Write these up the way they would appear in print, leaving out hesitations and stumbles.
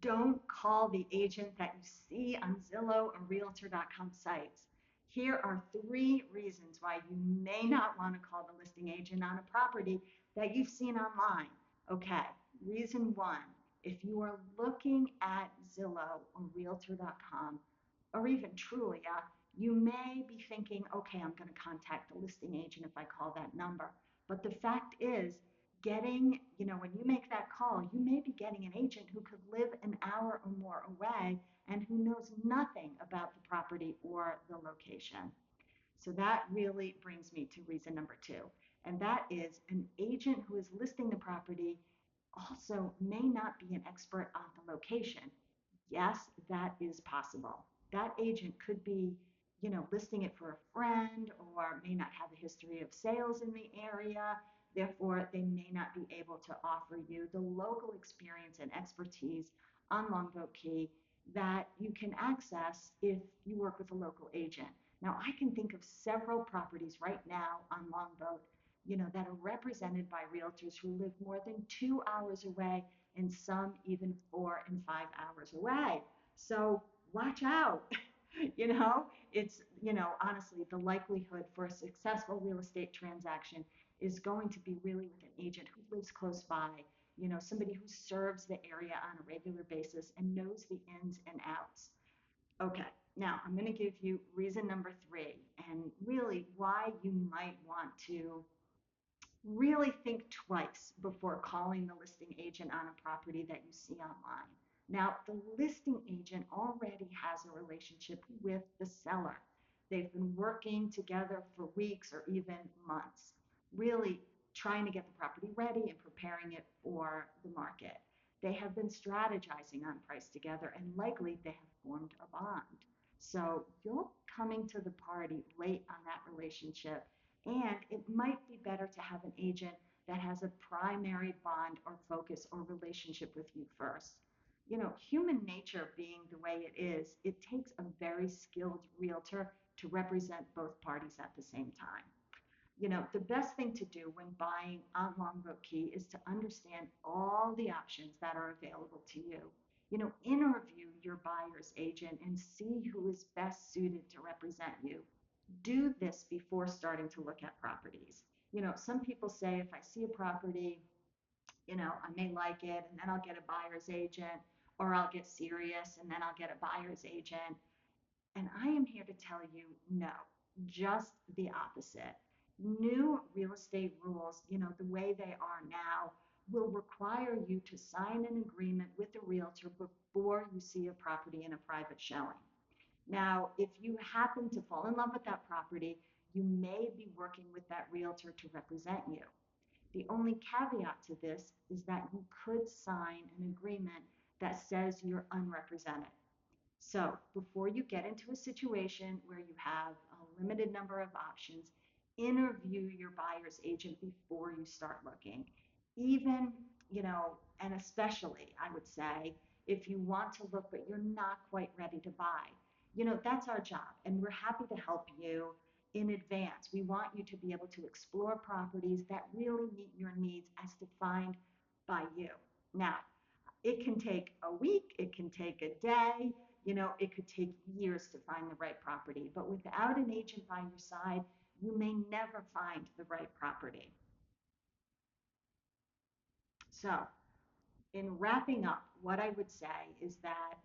Don't call the agent that you see on Zillow or Realtor.com sites. Here are 3 reasons why you may not want to call the listing agent on a property that you've seen online. Okay, reason 1, if you are looking at Zillow or Realtor.com or even Trulia, you may be thinking, okay, I'm going to contact the listing agent if I call that number. But the fact is, when you make that call, you may be getting an agent who could live an hour or more away and who knows nothing about the property or the location. So that really brings me to reason number 2, and that is an agent who is listing the property also may not be an expert on the location. Yes, that is possible. That agent could be, listing it for a friend or may not have a history of sales in the area. Therefore, they may not be able to offer you the local experience and expertise on Longboat Key that you can access if you work with a local agent. Now, I can think of several properties right now on Longboat, that are represented by realtors who live more than 2 hours away and some even 4 and 5 hours away. So watch out. It's, honestly, the likelihood for a successful real estate transaction is going to be really with an agent who lives close by, somebody who serves the area on a regular basis and knows the ins and outs. Okay, now I'm going to give you reason number 3 and really why you might want to really think twice before calling the listing agent on a property that you see online. Now, the listing agent already has a relationship with the seller. They've been working together for weeks or even months, really trying to get the property ready and preparing it for the market. They have been strategizing on price together and likely they have formed a bond. So you're coming to the party late on that relationship, and it might be better to have an agent that has a primary bond or focus or relationship with you first. Human nature being the way it is, it takes a very skilled realtor to represent both parties at the same time. The best thing to do when buying on Longboat Key is to understand all the options that are available to you. Interview your buyer's agent and see who is best suited to represent you. Do this before starting to look at properties. Some people say if I see a property, I may like it and then I'll get a buyer's agent, or I'll get serious and then I'll get a buyer's agent. And I am here to tell you no, just the opposite. New real estate rules, the way they are now, will require you to sign an agreement with a realtor before you see a property in a private showing. Now, if you happen to fall in love with that property, you may be working with that realtor to represent you. The only caveat to this is that you could sign an agreement that says you're unrepresented. So before you get into a situation where you have a limited number of options, interview your buyer's agent before you start looking. Even, and especially, I would say, if you want to look but you're not quite ready to buy, that's our job. And we're happy to help you in advance. We want you to be able to explore properties that really meet your needs as defined by you. Now, it can take a week, it can take a day, it could take years to find the right property. But without an agent by your side, you may never find the right property. So, in wrapping up, what I would say is that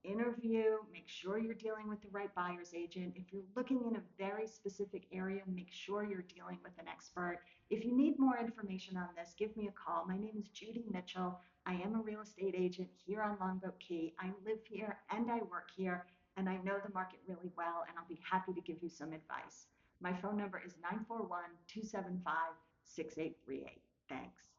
interview, make sure you're dealing with the right buyer's agent. If you're looking in a very specific area, make sure you're dealing with an expert. If you need more information on this, give me a call. My name is Judy Mitchell. I am a real estate agent here on Longboat Key. I live here and I work here, and I know the market really well, and I'll be happy to give you some advice. My phone number is 941-275-6838. Thanks.